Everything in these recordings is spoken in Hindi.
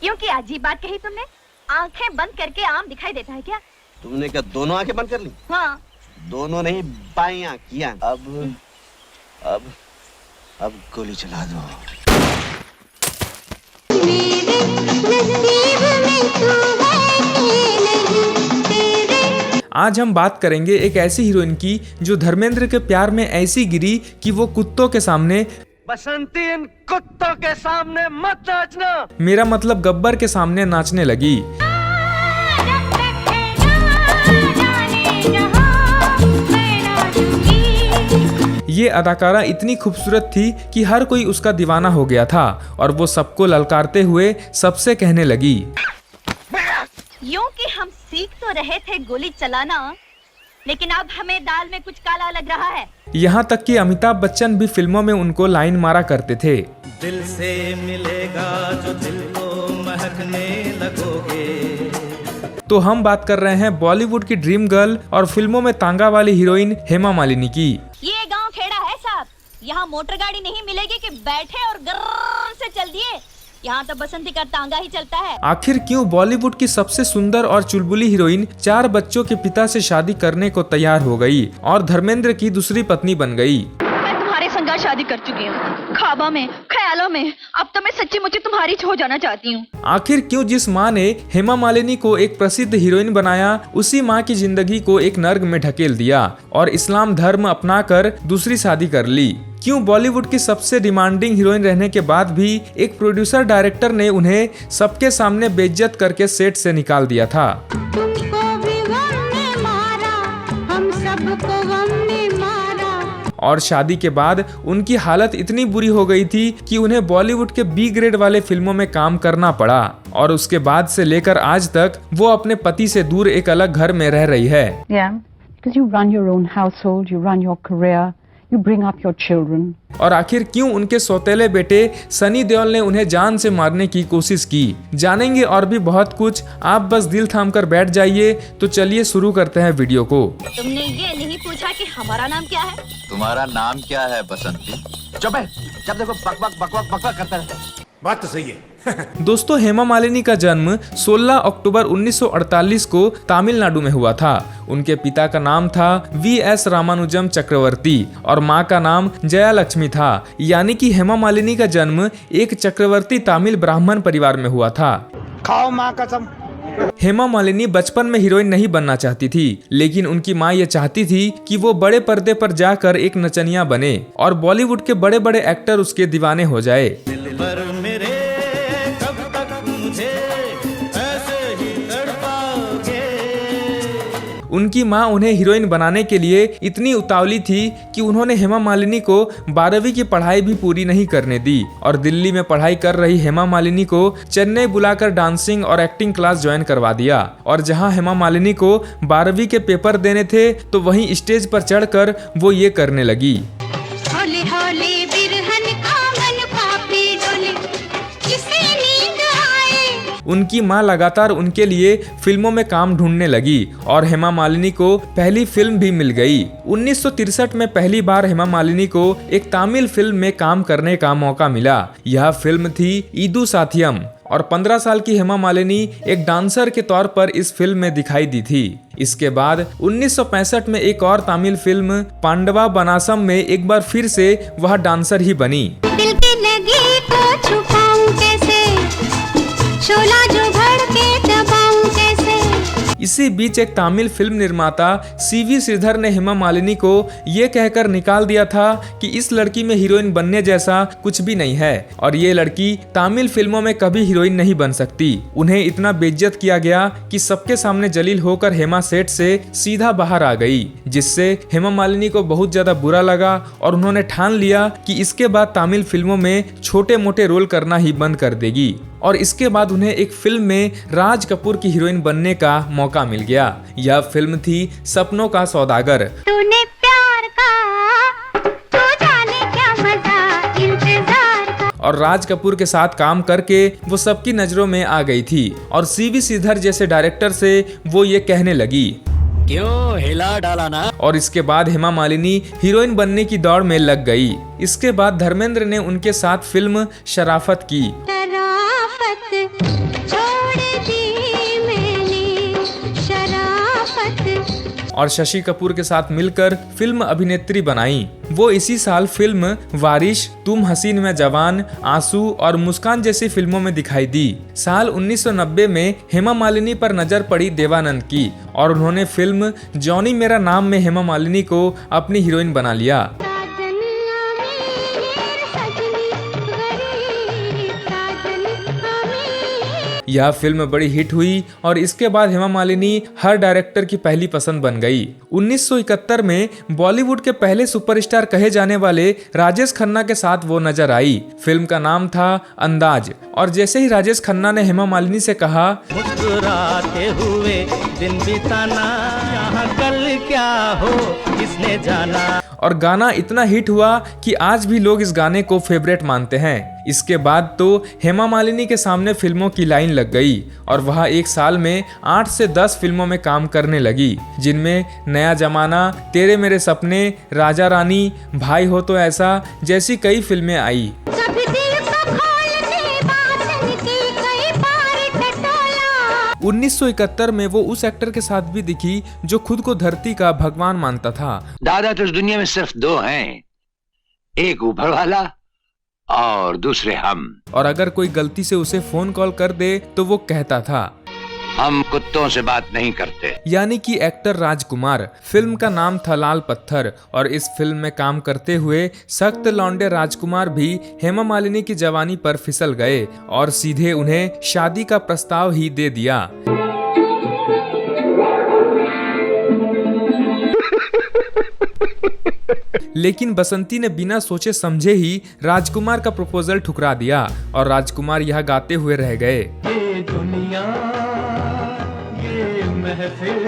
क्योंकि अजीब बात कही तुमने। आंखें बंद करके आम दिखाई देता है क्या? तुमने क्या दोनों आंखें बंद कर ली? हाँ। दोनों नहीं, बायां किया। अब गोली चला दो। मेरे नसीब में तू है नहीं तेरे। आज हम बात करेंगे एक ऐसी हीरोइन की जो धर्मेंद्र के प्यार में ऐसी गिरी कि वो कुत्तों के सामने, बसंती इन कुत्तों के सामने मत नाचना। मेरा मतलब गब्बर के सामने नाचने लगी। ये अदाकारा इतनी खूबसूरत थी कि हर कोई उसका दीवाना हो गया था और वो सबको ललकारते हुए सबसे कहने लगी, यूं कि हम सीख तो रहे थे गोली चलाना, लेकिन अब हमें दाल में कुछ काला लग रहा है। यहाँ तक कि अमिताभ बच्चन भी फिल्मों में उनको लाइन मारा करते थे। दिल से मिलेगा जो दिल को महकने लगोगे। तो हम बात कर रहे हैं बॉलीवुड की ड्रीम गर्ल और फिल्मों में तांगा वाली हीरोइन हेमा मालिनी की। ये गांव खेड़ा है साहब, यहाँ मोटर गाड़ी नहीं मिलेगी कि बैठे और गर्र से चल दिए। यहाँ तो बसंती का तांगा ही चलता है। आखिर क्यों बॉलीवुड की सबसे सुंदर और चुलबुली हीरोइन 4 बच्चों के पिता से शादी करने को तैयार हो गई और धर्मेंद्र की दूसरी पत्नी बन गई। मैं तुम्हारे संग शादी कर चुकी हूँ, ख्वाबों में, ख्यालों में। अब तो मैं सच्ची मुच्ची तुम्हारी हो जाना चाहती हूँ। आखिर क्यों जिस माँ ने हेमा मालिनी को एक प्रसिद्ध हीरोइन बनाया, उसी माँ की जिंदगी को एक नर्क में ढकेल दिया और इस्लाम धर्म अपनाकर दूसरी शादी कर ली। क्यों बॉलीवुड की सबसे डिमांडिंग हीरोइन रहने के बाद भी एक प्रोड्यूसर डायरेक्टर ने उन्हें सबके सामने बेइज्जत करके सेट से निकाल दिया था। तुमको भी गम ने मारा, हम सबको गम ने मारा। और शादी के बाद उनकी हालत इतनी बुरी हो गई थी कि उन्हें बॉलीवुड के बी ग्रेड वाले फिल्मों में काम करना पड़ा और उसके बाद से लेकर आज तक वो अपने पति से दूर एक अलग घर में रह रही है। Yeah, because you run your own household, you run your career, you bring up your children. और आखिर क्यों उनके सौतेले बेटे सनी देओल ने उन्हें जान से मारने की कोशिश की, जानेंगे और भी बहुत कुछ। आप बस दिल थाम कर बैठ जाइए। तो चलिए शुरू करते हैं वीडियो को। तुमने ये नहीं पूछा कि हमारा नाम क्या है? तुम्हारा नाम क्या है बसंती? चुप है, जब देखो बकवाक करता रहता है। बात तो सही है। दोस्तों, हेमा मालिनी का जन्म 16 अक्टूबर 1948 को तमिलनाडु में हुआ था। उनके पिता का नाम था वी.एस. रामानुजम चक्रवर्ती और मां का नाम जया लक्ष्मी था। यानी कि हेमा मालिनी का जन्म एक चक्रवर्ती तमिल ब्राह्मण परिवार में हुआ था। खाओ माँ कसम। हेमा मालिनी बचपन में हीरोइन नहीं बनना चाहती थी, लेकिन उनकी माँ ये चाहती थी कि वो बड़े पर्दे पर जाकर एक नचनिया बने और बॉलीवुड के बड़े बड़े एक्टर उसके दीवाने हो जाए। पर मेरे कब तक मुझे ऐसे ही तड़पाओगे। उनकी माँ उन्हें हीरोइन बनाने के लिए इतनी उतावली थी कि उन्होंने हेमा मालिनी को 12वीं की पढ़ाई भी पूरी नहीं करने दी और दिल्ली में पढ़ाई कर रही हेमा मालिनी को चेन्नई बुलाकर डांसिंग और एक्टिंग क्लास ज्वाइन करवा दिया। और जहां हेमा मालिनी को 12वीं के पेपर देने थे तो वहीं स्टेज पर चढ़कर वो ये करने लगी। होले होले बिरहन का मन पापी डोले, किसे नींद आए। उनकी मां लगातार उनके लिए फिल्मों में काम ढूंढने लगी और हेमा मालिनी को पहली फिल्म भी मिल गई। 1963 में पहली बार हेमा मालिनी को एक तमिल फिल्म में काम करने का मौका मिला। यह फिल्म थी ईदू साथियम और 15 साल की हेमा मालिनी एक डांसर के तौर पर इस फिल्म में दिखाई दी थी। इसके बाद 1965 में एक और तमिल फिल्म पांडवा बनासम में एक बार फिर से वह डांसर ही बनी। दिल के लगे को छुपाऊं कैसे, शोला जो भड़के दबाऊं कैसे। इसी बीच एक तमिल फिल्म निर्माता सीवी श्रीधर ने हेमा मालिनी को ये कहकर निकाल दिया था कि इस लड़की में हीरोइन बनने जैसा कुछ भी नहीं है और ये लड़की तमिल फिल्मों में कभी हीरोइन नहीं बन सकती। उन्हें इतना बेइज्जत किया गया कि सबके सामने जलील होकर हेमा सेट से सीधा बाहर आ गई, जिससे हेमा मालिनी को बहुत ज्यादा बुरा लगा और उन्होंने ठान लिया कि इसके बाद तमिल फिल्मों में छोटे मोटे रोल करना ही बंद कर देगी। और इसके बाद उन्हें एक फिल्म में राज कपूर की हीरोइन बनने का मौका मिल गया। यह फिल्म थी सपनों का सौदागर। तूने प्यार का तू जाने क्या मजा इंतजार का। और राज कपूर के साथ काम करके वो सबकी नजरों में आ गई थी और सीवी श्रीधर जैसे डायरेक्टर से वो ये कहने लगी, क्यों हिला डाला ना। और इसके बाद हेमा मालिनी हीरोइन बनने की दौड़ में लग गई। इसके बाद धर्मेंद्र ने उनके साथ फिल्म शराफत की। और शशि कपूर के साथ मिलकर फिल्म अभिनेत्री बनाई। वो इसी साल फिल्म वारिश, तुम हसीन में जवान, आंसू और मुस्कान जैसी फिल्मों में दिखाई दी। साल 1990 में हेमा मालिनी पर नजर पड़ी देवानंद की और उन्होंने फिल्म जॉनी मेरा नाम में हेमा मालिनी को अपनी हीरोइन बना लिया। यह फिल्म बड़ी हिट हुई और इसके बाद हेमा मालिनी हर डायरेक्टर की पहली पसंद बन गई। 1971 में बॉलीवुड के पहले सुपरस्टार कहे जाने वाले राजेश खन्ना के साथ वो नजर आई। फिल्म का नाम था अंदाज और जैसे ही राजेश खन्ना ने हेमा मालिनी से कहा, मुस्कुराते हुए दिन बिताना, यहाँ कल क्या हो किसने जाना, और गाना इतना हिट हुआ कि आज भी लोग इस गाने को फेवरेट मानते हैं। इसके बाद तो हेमा मालिनी के सामने फिल्मों की लाइन लग गई और वह एक साल में 8 से 10 फिल्मों में काम करने लगी, जिनमें नया जमाना, तेरे मेरे सपने, राजा रानी, भाई हो तो ऐसा जैसी कई फिल्में आई। 1971 में वो उस एक्टर के साथ भी दिखी जो खुद को धरती का भगवान मानता था। दादा तो इस दुनिया में सिर्फ 2 हैं, एक ऊपर वाला और दूसरे हम। और अगर कोई गलती से उसे फोन कॉल कर दे तो वो कहता था, हम कुत्तों से बात नहीं करते। यानी कि एक्टर राजकुमार। फिल्म का नाम था लाल पत्थर और इस फिल्म में काम करते हुए सख्त लौंडे राजकुमार भी हेमा मालिनी की जवानी पर फिसल गए और सीधे उन्हें शादी का प्रस्ताव ही दे दिया। लेकिन बसंती ने बिना सोचे समझे ही राजकुमार का प्रपोजल ठुकरा दिया और राजकुमार यह गाते हुए रह गए, ये दुनिया ये महफिल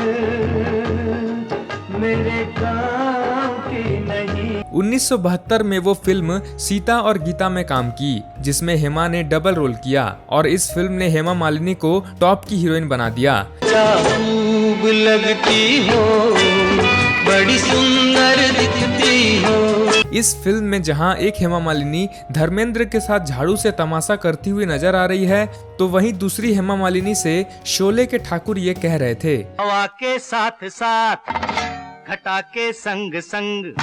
मेरे गाँव की नहीं। 1972 में वो फिल्म सीता और गीता में काम की, जिसमें हेमा ने डबल रोल किया और इस फिल्म ने हेमा मालिनी को टॉप की हीरोइन बना दिया। खूब लगती हो, बड़ी सुंदर दिखती हो। इस फिल्म में जहां एक हेमा मालिनी धर्मेंद्र के साथ झाड़ू से तमाशा करती हुई नजर आ रही है, तो वहीं दूसरी हेमा मालिनी से शोले के ठाकुर ये कह रहे थे, हवा के साथ साथ घटा के संग संग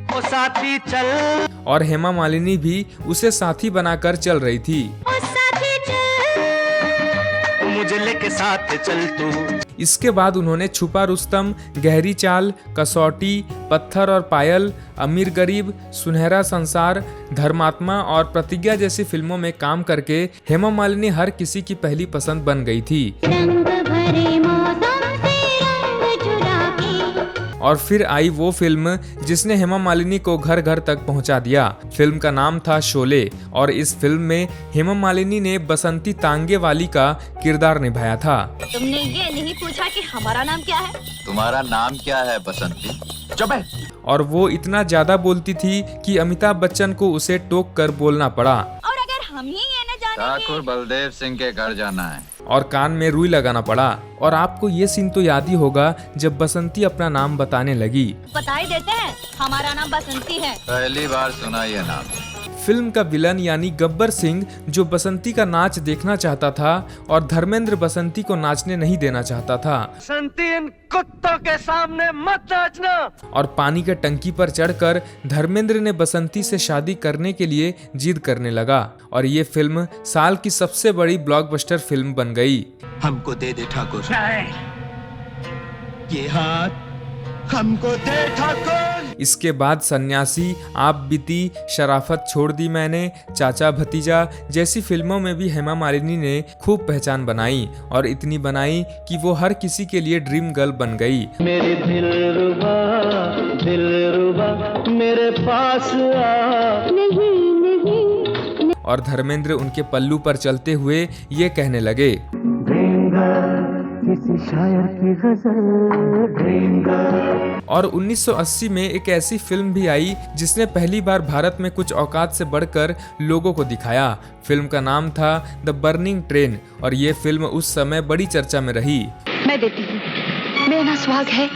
ओ साथी चल। और हेमा मालिनी भी उसे साथी बनाकर चल रही थी। मुझे लेके साथ चल तू। इसके बाद उन्होंने छुपा रुस्तम, गहरी चाल, कसौटी, पत्थर और पायल, अमीर गरीब, सुनहरा संसार, धर्मात्मा और प्रतिज्ञा जैसी फिल्मों में काम करके हेमा मालिनी हर किसी की पहली पसंद बन गई थी। और फिर आई वो फिल्म जिसने हेमा मालिनी को घर घर तक पहुंचा दिया। फिल्म का नाम था शोले और इस फिल्म में हेमा मालिनी ने बसंती तांगे वाली का किरदार निभाया था। तुमने ये नहीं पूछा कि हमारा नाम क्या है? तुम्हारा नाम क्या है बसंती? चुप है। और वो इतना ज्यादा बोलती थी कि अमिताभ बच्चन को उसे टोक कर बोलना पड़ा। और अगर हम ही ये न जाने ठाकुर बलदेव सिंह के घर जाना है और कान में रुई लगाना पड़ा। और आपको ये सीन तो याद ही होगा जब बसंती अपना नाम बताने लगी। बता ही देते हैं, हमारा नाम बसंती है। पहली बार सुना ये नाम। फिल्म का विलन यानी गब्बर सिंह जो बसंती का नाच देखना चाहता था और धर्मेंद्र बसंती को नाचने नहीं देना चाहता था। बसंती, इन कुत्तों के सामने मत नाचना। और पानी के टंकी पर चढ़कर धर्मेंद्र ने बसंती से शादी करने के लिए जिद करने लगा और ये फिल्म साल की सबसे बड़ी ब्लॉकबस्टर फिल्म बन गई। हमको दे दे ठाकुर, ये हाथ हमको दे ठाकुर। इसके बाद सन्यासी, आप बीती, शराफत छोड़ दी मैंने, चाचा भतीजा जैसी फिल्मों में भी हेमा मालिनी ने खूब पहचान बनाई और इतनी बनाई कि वो हर किसी के लिए ड्रीम गर्ल बन गई। मेरे दिलरुबा मेरे पास आ। नहीं नहीं और धर्मेंद्र उनके पल्लू पर चलते हुए ये कहने लगे, किसी शायर की गजल। और 1980 में एक ऐसी फिल्म भी आई जिसने पहली बार भारत में कुछ औकात से बढ़कर लोगों को दिखाया। फिल्म का नाम था द बर्निंग ट्रेन और ये फिल्म उस समय बड़ी चर्चा में रही। मैं देती हूँ, मेरा ना सुहाग है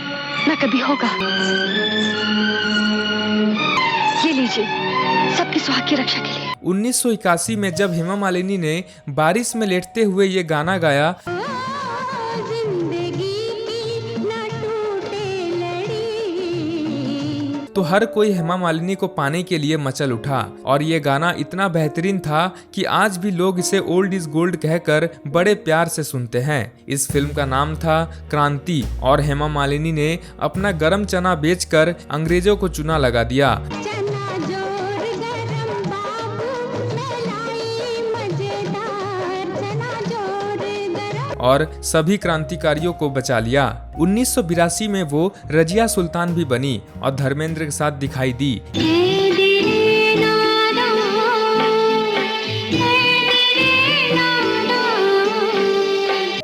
ना कभी होगा। ये लीजिए, सबकी सुहाग की रक्षा के लिए। 1981 में जब हेमा मालिनी ने बारिश में लेटते हुए ये गाना गाया, तो हर कोई हेमा मालिनी को पाने के लिए मचल उठा और ये गाना इतना बेहतरीन था कि आज भी लोग इसे ओल्ड इज गोल्ड कहकर बड़े प्यार से सुनते हैं। इस फिल्म का नाम था क्रांति और हेमा मालिनी ने अपना गरम चना बेचकर अंग्रेजों को चूना लगा दिया। चना जोर गरम बाबू मैं लाई मजेदार चना जोर गरम और सभी क्रांतिकारियों को बचा लिया। 1982 में वो रजिया सुल्तान भी बनी और धर्मेंद्र के साथ दिखाई दी।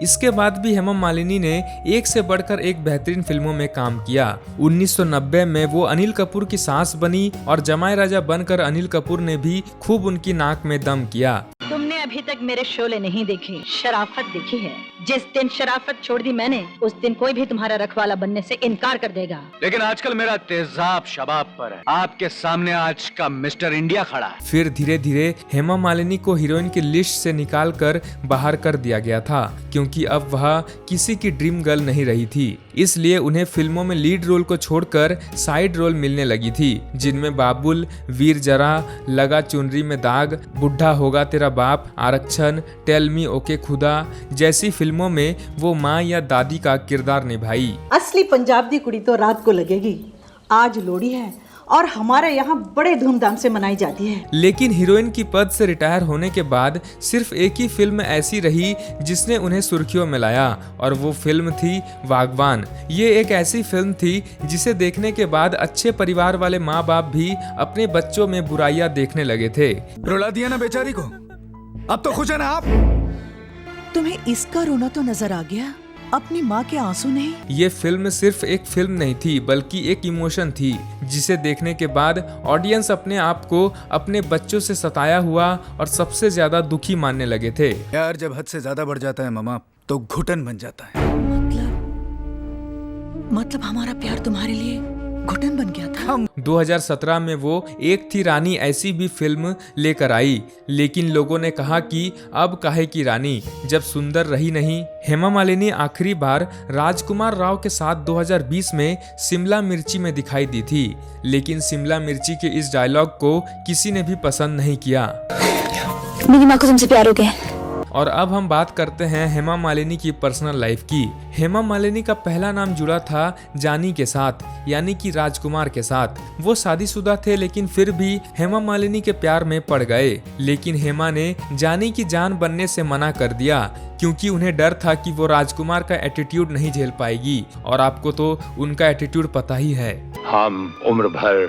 इसके बाद भी हेमा मालिनी ने एक से बढ़कर एक बेहतरीन फिल्मों में काम किया। 1990 में वो अनिल कपूर की सास बनी और जमाई राजा बनकर अनिल कपूर ने भी खूब उनकी नाक में दम किया। तुमने अभी तक मेरे शोले नहीं देखे, शराफत देखी है। जिस दिन शराफत छोड़ दी मैंने, उस दिन कोई भी तुम्हारा रखवाला बनने से इनकार कर देगा। लेकिन आजकल मेरा तेजाब शबाब पर है। आपके सामने आज का मिस्टर इंडिया खड़ा है। फिर धीरे धीरे हेमा मालिनी को हीरोइन की लिस्ट से निकालकर बाहर कर दिया गया था, क्योंकि अब वह किसी की ड्रीम गर्ल नहीं रही थी। इसलिए उन्हें फिल्मों में लीड रोल को छोड़कर साइड रोल मिलने लगी थी, जिनमें बाबुल, वीर जरा, लगा चुनरी में दाग, बुढ़ा होगा तेरा बाप, आरक्षण, टेल मी ओके खुदा जैसी फिल्मों में वो माँ या दादी का किरदार निभाई। असली पंजाब दी कुड़ी तो रात को लगेगी। आज लोहड़ी है और हमारे यहाँ बड़े धूमधाम से मनाई जाती है। लेकिन हीरोइन की पद से रिटायर होने के बाद सिर्फ एक ही फिल्म ऐसी रही जिसने उन्हें सुर्खियों में लाया और वो फिल्म थी बागबान। ये एक ऐसी फिल्म थी जिसे देखने के बाद अच्छे परिवार वाले माँ बाप भी अपने बच्चों में बुराइयां देखने लगे थे। रुला दिया ना बेचारी को, अब तो खुश है ना आप? तुम्हें इसका रोना तो नजर आ गया, अपनी माँ के आंसू नहीं। ये फिल्म सिर्फ एक फिल्म नहीं थी बल्कि एक इमोशन थी, जिसे देखने के बाद ऑडियंस अपने आप को अपने बच्चों से सताया हुआ और सबसे ज्यादा दुखी मानने लगे थे। यार जब हद से ज्यादा बढ़ जाता है मामा तो घुटन बन जाता है। मतलब हमारा प्यार तुम्हारे लिए घुटन बन गया था। 2017 में वो एक थी रानी ऐसी भी फिल्म लेकर आई, लेकिन लोगों ने कहा कि अब काहे की रानी जब सुंदर रही नहीं। हेमा मालिनी आखिरी बार राजकुमार राव के साथ 2020 में शिमला मिर्ची में दिखाई दी थी, लेकिन शिमला मिर्ची के इस डायलॉग को किसी ने भी पसंद नहीं किया। मेरी माँ को तुमसे प्यार हो गया। और अब हम बात करते हैं हेमा मालिनी की पर्सनल लाइफ की। हेमा मालिनी का पहला नाम जुड़ा था जानी के साथ, यानी कि राजकुमार के साथ। वो शादीशुदा थे लेकिन फिर भी हेमा मालिनी के प्यार में पड़ गए। लेकिन हेमा ने जानी की जान बनने से मना कर दिया, क्योंकि उन्हें डर था कि वो राजकुमार का एटीट्यूड नहीं झेल पाएगी, और आपको तो उनका एटीट्यूड पता ही है। हम उम्र भर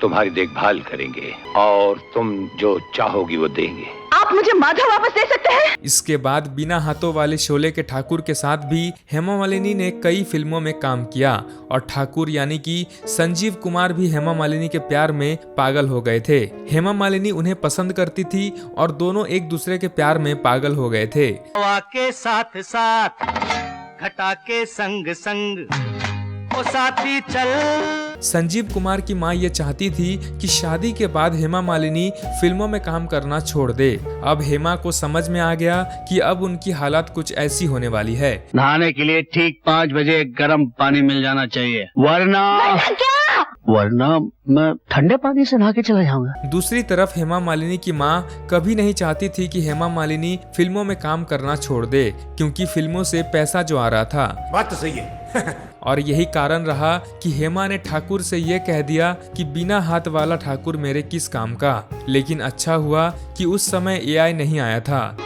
तुम्हारी देखभाल करेंगे और तुम जो चाहोगी वो देंगे। आप मुझे माधव वापस दे सकते हैं? इसके बाद बिना हाथों वाले शोले के ठाकुर के साथ भी हेमा मालिनी ने कई फिल्मों में काम किया, और ठाकुर यानी कि संजीव कुमार भी हेमा मालिनी के प्यार में पागल हो गए थे। हेमा मालिनी उन्हें पसंद करती थी और दोनों एक दूसरे के प्यार में पागल हो गए थे। हवा के साथ साथ, घटा के संग संग, ओ साथी चल। संजीव कुमार की मां ये चाहती थी कि शादी के बाद हेमा मालिनी फिल्मों में काम करना छोड़ दे। अब हेमा को समझ में आ गया कि अब उनकी हालत कुछ ऐसी होने वाली है। नहाने के लिए ठीक 5 बजे गर्म पानी मिल जाना चाहिए, वरना मैं ठंडे पानी से नहा के चला जाऊंगा। दूसरी तरफ हेमा मालिनी की मां कभी नहीं चाहती थी कि हेमा मालिनी फिल्मों में काम करना छोड़ दे, क्योंकि फिल्मों से पैसा जो आ रहा था। बात तो सही है। और यही कारण रहा कि हेमा ने ठाकुर से ये कह दिया कि बिना हाथ वाला ठाकुर मेरे किस काम का। लेकिन अच्छा हुआ कि उस समय AI नहीं आया था,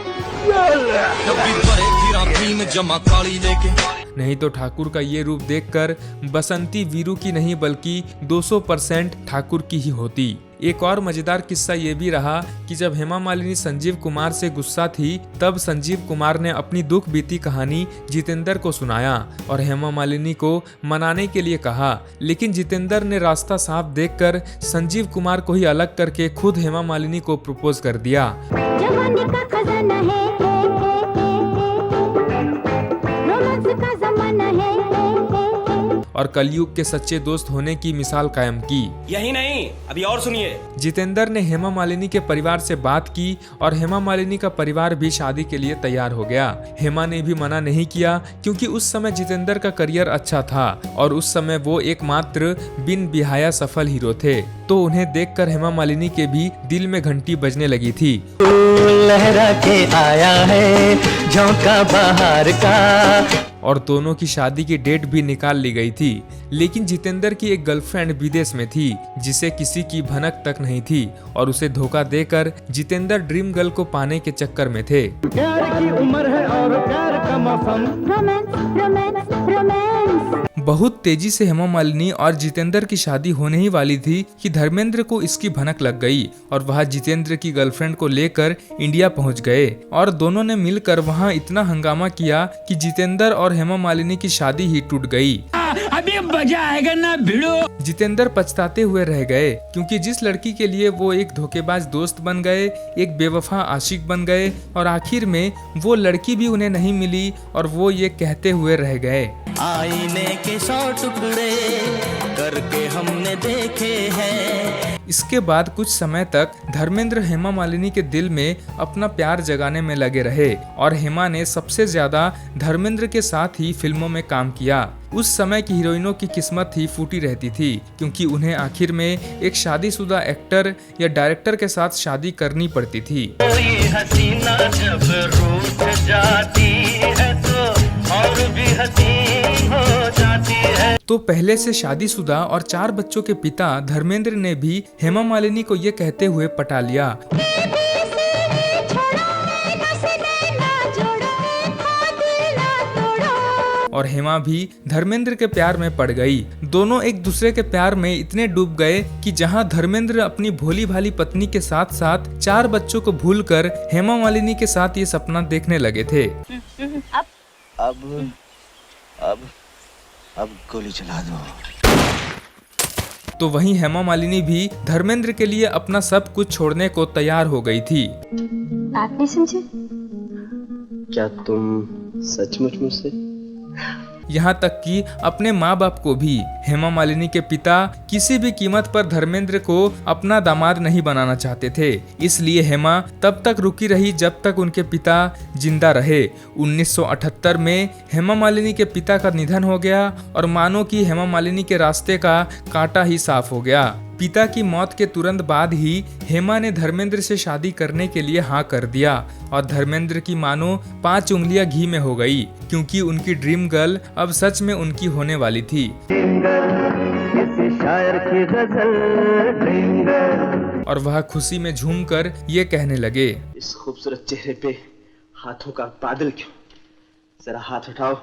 नहीं तो ठाकुर का ये रूप देखकर बसंती वीरू की नहीं बल्कि 200% ठाकुर की ही होती। एक और मजेदार किस्सा ये भी रहा कि जब हेमा मालिनी संजीव कुमार से गुस्सा थी, तब संजीव कुमार ने अपनी दुख बीती कहानी जितेंद्र को सुनाया और हेमा मालिनी को मनाने के लिए कहा। लेकिन जितेंद्र ने रास्ता साफ देखकर संजीव कुमार को ही अलग करके खुद हेमा मालिनी को प्रपोज कर दिया। जवानी का खजाना है, रोमांस का ज़माना है। और कलयुग के सच्चे दोस्त होने की मिसाल कायम की। यही नहीं, अभी और सुनिए। जितेंद्र ने हेमा मालिनी के परिवार से बात की और हेमा मालिनी का परिवार भी शादी के लिए तैयार हो गया। हेमा ने भी मना नहीं किया क्योंकि उस समय जितेंद्र का करियर अच्छा था और उस समय वो एकमात्र बिन बिहाया सफल हीरो थे, तो उन्हें देखकर हेमा मालिनी के भी दिल में घंटी बजने लगी थी। लहरा के आया है झोंका बाहर का। और दोनों की शादी की डेट भी निकाल ली गई थी, लेकिन जितेंद्र की एक गर्लफ्रेंड विदेश में थी जिसे किसी की भनक तक नहीं थी और उसे धोखा देकर जितेंद्र ड्रीम गर्ल को पाने के चक्कर में थे। प्यार की उम्र है और प्यार का मौसम। बहुत तेजी से हेमा मालिनी और जितेंद्र की शादी होने ही वाली थी कि धर्मेंद्र को इसकी भनक लग गई और वह जितेंद्र की गर्लफ्रेंड को लेकर इंडिया पहुंच गए और दोनों ने मिलकर वहां इतना हंगामा किया कि जितेंद्र और हेमा मालिनी की शादी ही टूट गई। अभी मजा आएगा ना भिड़ो। जितेंद्र पछताते हुए रह गए क्योंकि जिस लड़की के लिए वो एक धोखेबाज दोस्त बन गए, एक बेवफा आशिक बन गए और आखिर में वो लड़की भी उन्हें नहीं मिली और वो ये कहते हुए रह गए, आईने के 100 टुकड़े करके हमने देखे हैं। इसके बाद कुछ समय तक धर्मेंद्र हेमा मालिनी के दिल में अपना प्यार जगाने में लगे रहे और हेमा ने सबसे ज्यादा धर्मेंद्र के साथ ही फिल्मों में काम किया। उस समय की हीरोइनों की किस्मत ही फूटी रहती थी क्योंकि उन्हें आखिर में एक शादीशुदा एक्टर या डायरेक्टर के साथ शादी करनी पड़ती थी। कोई हसीना जब रूठ जाती है तो और भी हसीन हो जाती है। तो पहले से शादीशुदा और 4 बच्चों के पिता धर्मेंद्र ने भी हेमा मालिनी को ये कहते हुए पटा लिया। और हेमा भी धर्मेंद्र के प्यार में पड़ गई। दोनों एक दूसरे के प्यार में इतने डूब गए कि जहां धर्मेंद्र अपनी भोली भाली पत्नी के साथ साथ 4 बच्चों को भूलकर हेमा मालिनी के साथ ये सपना देखने लगे थे। अब गोली चला दो। तो वहीं हेमा मालिनी भी धर्मेंद्र के लिए अपना सब कुछ छोड़ने को तैयार हो गई थी। बात नहीं समझे? क्या तुम सचमुच मुझसे? यहाँ तक कि अपने माँ बाप को भी हेमा मालिनी के पिता किसी भी कीमत पर धर्मेंद्र को अपना दामाद नहीं बनाना चाहते थे। इसलिए हेमा तब तक रुकी रही जब तक उनके पिता जिंदा रहे। 1978 में हेमा मालिनी के पिता का निधन हो गया और मानो कि हेमा मालिनी के रास्ते का कांटा ही साफ हो गया। पिता की मौत के तुरंत बाद ही हेमा ने धर्मेंद्र से शादी करने के लिए हाँ कर दिया और धर्मेंद्र की मानो 5 उंगलियां घी में हो गई क्योंकि उनकी ड्रीम गर्ल अब सच में उनकी होने वाली थी। और वह खुशी में झूमकर ये कहने लगे, इस खूबसूरत चेहरे पे हाथों का बादल क्यों? जरा हाथ उठाओ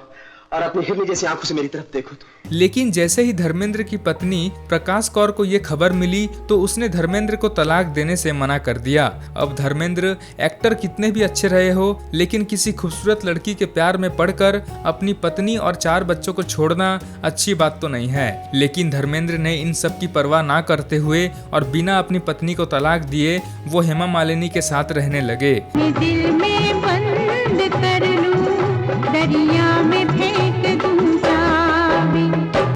और अपनी हिरनी जैसी आंखों से मेरी तरफ देखो तो। लेकिन जैसे ही धर्मेंद्र की पत्नी प्रकाश कौर को ये खबर मिली तो उसने धर्मेंद्र को तलाक देने से मना कर दिया। अब धर्मेंद्र एक्टर कितने भी अच्छे रहे हो लेकिन किसी खूबसूरत लड़की के प्यार में पड़कर अपनी पत्नी और 4 बच्चों को छोड़ना अच्छी बात तो नहीं है। लेकिन धर्मेंद्र ने इन सब की परवाह ना करते हुए और बिना अपनी पत्नी को तलाक दिए वो हेमा मालिनी के साथ रहने लगे। दिल में बंद कर लूं, दरिया में फेंक दूं चाबी।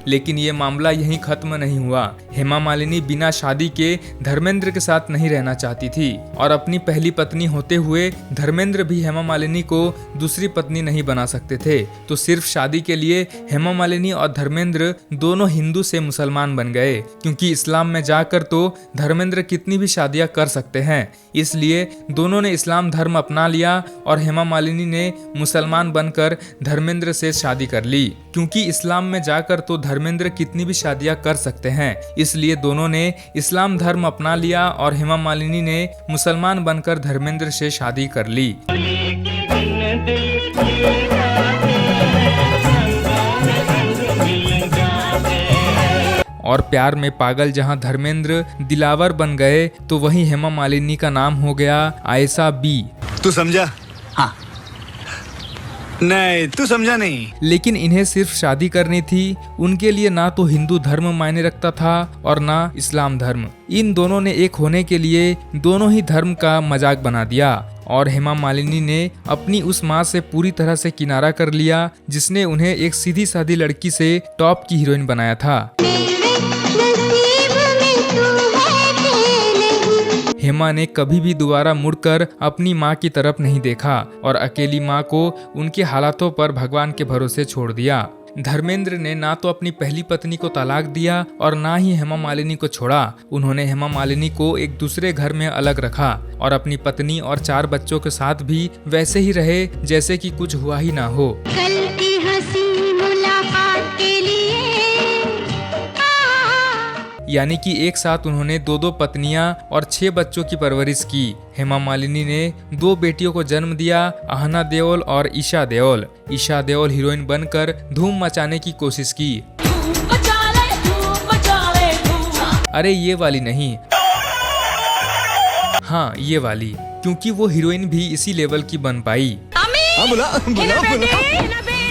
लेकिन ये मामला यहीं खत्म नहीं हुआ। हेमा मालिनी बिना शादी के धर्मेंद्र के साथ नहीं रहना चाहती थी और अपनी पहली पत्नी होते हुए धर्मेंद्र भी हेमा मालिनी को दूसरी पत्नी नहीं बना सकते थे। तो सिर्फ शादी के लिए हेमा मालिनी और धर्मेंद्र दोनों हिंदू से मुसलमान बन गए क्योंकि इस्लाम में जाकर तो धर्मेंद्र कितनी भी शादियां कर सकते हैं। इसलिए दोनों ने इस्लाम धर्म अपना लिया और हेमा मालिनी ने मुसलमान बनकर धर्मेंद्र से शादी कर ली क्योंकि इस्लाम में जाकर तो धर्मेंद्र कितनी भी शादियां कर सकते हैं। इसलिए दोनों ने इस्लाम धर्म अपना लिया और हेमा मालिनी ने मुसलमान बनकर धर्मेंद्र से शादी कर ली। और प्यार में पागल जहां धर्मेंद्र दिलावर बन गए तो वहीं हेमा मालिनी का नाम हो गया आयशा बी। तू समझा? हाँ। नहीं, तू समझा नहीं। लेकिन इन्हें सिर्फ शादी करनी थी। उनके लिए ना तो हिंदू धर्म मायने रखता था और ना इस्लाम धर्म। इन दोनों ने एक होने के लिए दोनों ही धर्म का मजाक बना दिया और हेमा मालिनी ने अपनी उस माँ से पूरी तरह से किनारा कर लिया जिसने उन्हें एक सीधी सादी लड़की से टॉप की हीरोइन बनाया था। हेमा ने कभी भी दोबारा मुड़कर अपनी माँ की तरफ नहीं देखा और अकेली माँ को उनके हालातों पर भगवान के भरोसे छोड़ दिया। धर्मेंद्र ने ना तो अपनी पहली पत्नी को तलाक दिया और ना ही हेमा मालिनी को छोड़ा। उन्होंने हेमा मालिनी को एक दूसरे घर में अलग रखा और अपनी पत्नी और 4 बच्चों के साथ भी वैसे ही रहे जैसे कि कुछ हुआ ही ना हो। कल की हंसी मुलाकात के लिए यानी कि एक साथ उन्होंने 2 पत्नियां और 6 बच्चों की परवरिश की। हेमा मालिनी ने 2 बेटियों को जन्म दिया, आहना देओल और ईशा देओल। ईशा देओल हीरोइन बनकर धूम मचाने की कोशिश की। अरे ये वाली नहीं, हाँ ये वाली, क्योंकि वो हीरोइन भी इसी लेवल की बन पाई।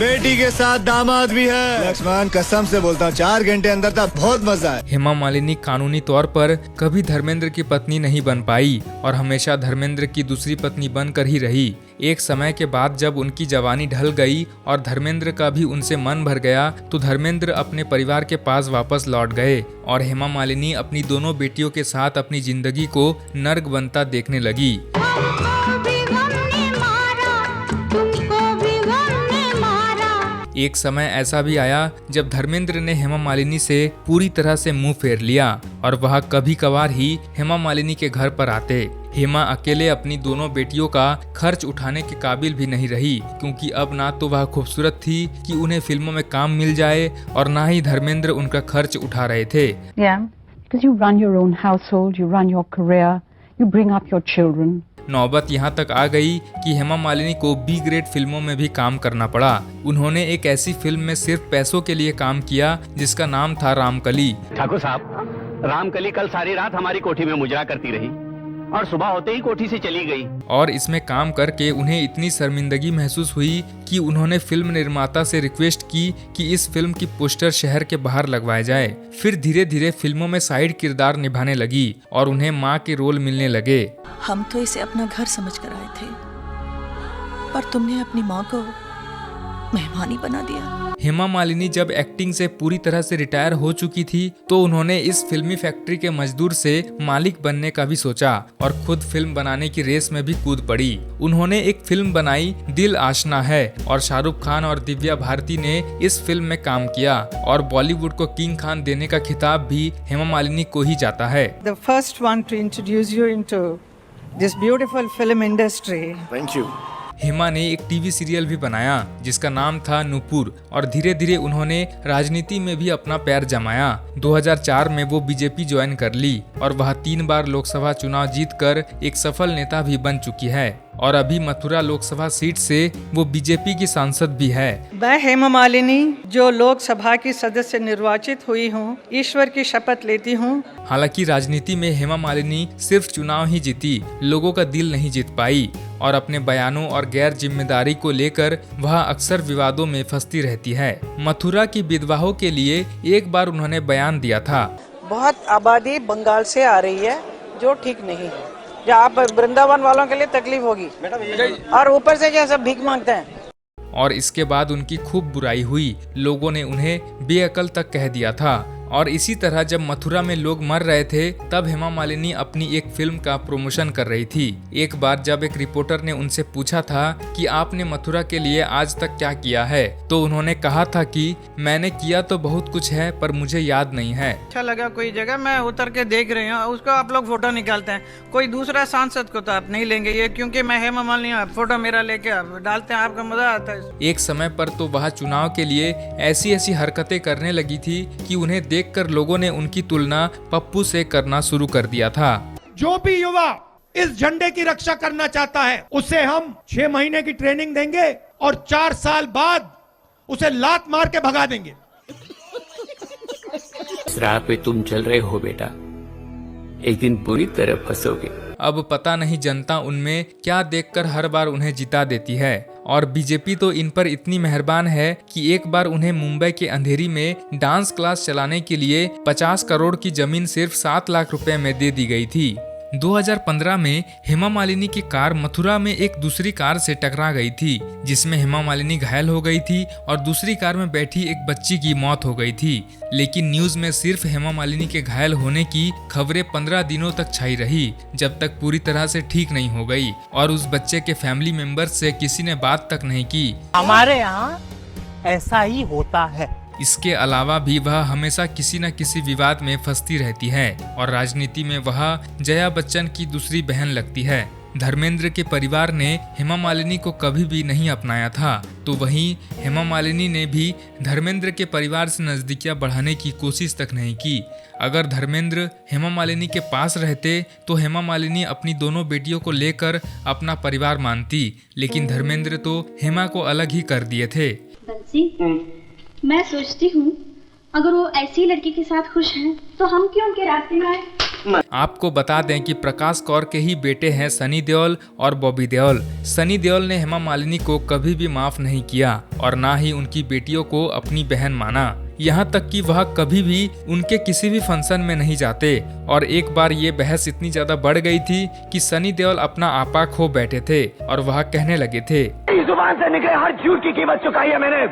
बेटी के साथ दामाद भी है। लक्ष्मण कसम से बोलता हूँ 4 घंटे अंदर था, बहुत मजा है। हेमा मालिनी कानूनी तौर पर कभी धर्मेंद्र की पत्नी नहीं बन पाई और हमेशा धर्मेंद्र की दूसरी पत्नी बनकर ही रही। एक समय के बाद जब उनकी जवानी ढल गई और धर्मेंद्र का भी उनसे मन भर गया तो धर्मेंद्र अपने परिवार के पास वापस लौट गए और हेमा मालिनी अपनी दोनों बेटियों के साथ अपनी जिंदगी को नर्क बनता देखने लगी। एक समय ऐसा भी आया जब धर्मेंद्र ने हेमा मालिनी से पूरी तरह से मुंह फेर लिया और वह कभी कभार ही हेमा मालिनी के घर पर आते। हेमा अकेले अपनी दोनों बेटियों का खर्च उठाने के काबिल भी नहीं रही, क्योंकि अब ना तो वह खूबसूरत थी कि उन्हें फिल्मों में काम मिल जाए और ना ही धर्मेंद्र उनका खर्च उठा रहे थे। Yeah, because you run your own household, you run your career, you bring up your children. नौबत यहाँ तक आ गई कि हेमा मालिनी को बी ग्रेड फिल्मों में भी काम करना पड़ा। उन्होंने एक ऐसी फिल्म में सिर्फ पैसों के लिए काम किया जिसका नाम था रामकली। ठाकुर साहब, रामकली कल सारी रात हमारी कोठी में मुजरा करती रही और सुबह होते ही कोठी से चली गई। और इसमें काम करके उन्हें इतनी शर्मिंदगी महसूस हुई कि उन्होंने फिल्म निर्माता से रिक्वेस्ट की कि इस फिल्म की पोस्टर शहर के बाहर लगवाया जाए। फिर धीरे धीरे फिल्मों में साइड किरदार निभाने लगी और उन्हें माँ के रोल मिलने लगे। हम तो इसे अपना घर समझ कर आए थे, पर तुमने अपनी माँ को मेहमानी बना दिया। हेमा मालिनी जब एक्टिंग से पूरी तरह से रिटायर हो चुकी थी तो उन्होंने इस फिल्मी फैक्ट्री के मजदूर से मालिक बनने का भी सोचा और खुद फिल्म बनाने की रेस में भी कूद पड़ी। उन्होंने एक फिल्म बनाई दिल आशना है और शाहरुख खान और दिव्या भारती ने इस फिल्म में काम किया और बॉलीवुड को किंग खान देने का खिताब भी हेमा मालिनी को ही जाता है। The first one to introduce you into this beautiful film industry. Thank you. Hema ने एक टीवी सीरियल भी बनाया जिसका नाम था नूपुर और धीरे धीरे उन्होंने राजनीति में भी अपना पैर जमाया। 2004 में वो बीजेपी ज्वाइन कर ली और वह 3 बार लोकसभा चुनाव जीतकर एक सफल नेता भी बन चुकी है और अभी मथुरा लोकसभा सीट से वो बीजेपी की सांसद भी है। मैं हेमा मालिनी जो लोकसभा की सदस्य निर्वाचित हुई हूँ, ईश्वर की शपथ लेती हूँ। हालांकि राजनीति में हेमा मालिनी सिर्फ चुनाव ही जीती, लोगों का दिल नहीं जीत पाई और अपने बयानों और गैर जिम्मेदारी को लेकर वह अक्सर विवादों में फंसती रहती है। मथुरा की विधवाओं के लिए एक बार उन्होंने बयान दिया था, बहुत आबादी बंगाल से आ रही है जो ठीक नहीं है, जो आप वृंदावन वालों के लिए तकलीफ होगी और ऊपर से जो सब भीख मांगते हैं। और इसके बाद उनकी खूब बुराई हुई, लोगों ने उन्हें बेअकल तक कह दिया था। और इसी तरह जब मथुरा में लोग मर रहे थे तब हेमा मालिनी अपनी एक फिल्म का प्रमोशन कर रही थी। एक बार जब एक रिपोर्टर ने उनसे पूछा था कि आपने मथुरा के लिए आज तक क्या किया है, तो उन्होंने कहा था कि मैंने किया तो बहुत कुछ है पर मुझे याद नहीं है। अच्छा लगा कोई जगह मैं उतर के देख रही हूँ, उसको आप लोग फोटो निकालते हैं, कोई दूसरा सांसद को तो आप नहीं लेंगे, ये क्योंकि मैं हेमा मालिनी फोटो मेरा लेके डालते हैं, आपका मजा आता है। एक समय पर तो वह चुनाव के लिए ऐसी ऐसी हरकतें करने लगी थी कि उन्हें देखकर लोगों ने उनकी तुलना पप्पू से करना शुरू कर दिया था। जो भी युवा इस झंडे की रक्षा करना चाहता है उसे हम 6 महीने की ट्रेनिंग देंगे और 4 साल बाद उसे लात मार के भगा देंगे। इस राह पे तुम चल रहे हो बेटा, एक दिन बुरी तरह फंसोगे। अब पता नहीं जनता उनमें क्या देखकर हर बार उन्हें जिता देती है और बीजेपी तो इन पर इतनी मेहरबान है कि एक बार उन्हें मुंबई के अंधेरी में डांस क्लास चलाने के लिए 50 करोड़ की जमीन सिर्फ 7 लाख रुपए में दे दी गई थी। 2015 में हेमा मालिनी की कार मथुरा में एक दूसरी कार से टकरा गई थी, जिसमें हेमा मालिनी घायल हो गई थी और दूसरी कार में बैठी एक बच्ची की मौत हो गई थी। लेकिन न्यूज में सिर्फ हेमा मालिनी के घायल होने की खबरें 15 दिनों तक छाई रही, जब तक पूरी तरह से ठीक नहीं हो गई और उस बच्चे के फैमिली मेंबर्स से किसी ने बात तक नहीं की। हमारे यहाँ ऐसा ही होता है। इसके अलावा भी वह हमेशा किसी न किसी विवाद में फंसती रहती है और राजनीति में वह जया बच्चन की दूसरी बहन लगती है। धर्मेंद्र के परिवार ने हेमा मालिनी को कभी भी नहीं अपनाया था, तो वहीं हेमा मालिनी ने भी धर्मेंद्र के परिवार से नजदीकियां बढ़ाने की कोशिश तक नहीं की। अगर धर्मेंद्र हेमा मालिनी के पास रहते तो हेमा मालिनी अपनी दोनों बेटियों को लेकर अपना परिवार मानती, लेकिन धर्मेंद्र तो हेमा को अलग ही कर दिए थे। मैं सोचती हूँ अगर वो ऐसी लड़की के साथ खुश हैं तो हम क्यों उनके रास्ते में आए। आपको बता दें कि प्रकाश कौर के ही बेटे हैं सनी देओल और बॉबी देओल। सनी देओल ने हेमा मालिनी को कभी भी माफ नहीं किया और ना ही उनकी बेटियों को अपनी बहन माना, यहाँ तक कि वह कभी भी उनके किसी भी फंक्शन में नहीं जाते। और एक बार ये बहस इतनी ज्यादा बढ़ गई थी कि सनी देओल अपना आपा खो बैठे थे और वह कहने लगे थे, इस जुबान से निकले हर झूठ की कीमत चुकाई है मैंने,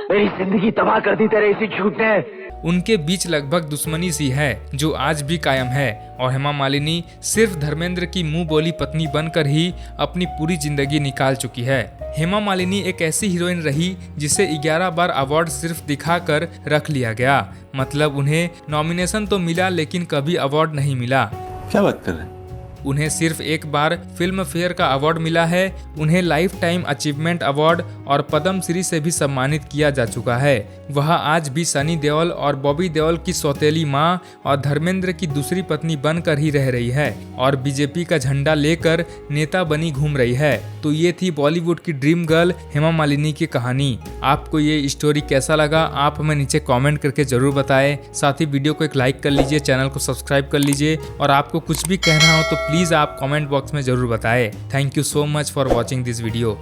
मेरी जिंदगी तबाह कर दी तेरे इसी झूठ ने। उनके बीच लगभग दुश्मनी सी है जो आज भी कायम है और हेमा मालिनी सिर्फ धर्मेंद्र की मुंह बोली पत्नी बनकर ही अपनी पूरी जिंदगी निकाल चुकी है। हेमा मालिनी एक ऐसी हीरोइन रही जिसे 11 बार अवार्ड सिर्फ दिखाकर रख लिया गया। मतलब उन्हें नॉमिनेशन तो मिला लेकिन कभी अवार्ड नहीं मिला। क्या बात कर रहे हैं? उन्हें सिर्फ एक बार फिल्म फेयर का अवार्ड मिला है। उन्हें लाइफ टाइम अचीवमेंट अवार्ड और पद्म श्री से भी सम्मानित किया जा चुका है। वह आज भी सनी देओल और बॉबी देओल की सौतेली मां और धर्मेंद्र की दूसरी पत्नी बनकर ही रह रही है और बीजेपी का झंडा लेकर नेता बनी घूम रही है। तो ये थी बॉलीवुड की ड्रीम गर्ल हेमा मालिनी की कहानी। आपको ये स्टोरी कैसा लगा आप हमें नीचे कॉमेंट करके जरूर बताएं। साथ ही वीडियो को एक लाइक कर लीजिए, चैनल को सब्सक्राइब कर लीजिए और आपको कुछ भी कहना हो तो प्लीज आप कमेंट बॉक्स में जरूर बताएं। Thank you so much for watching this video.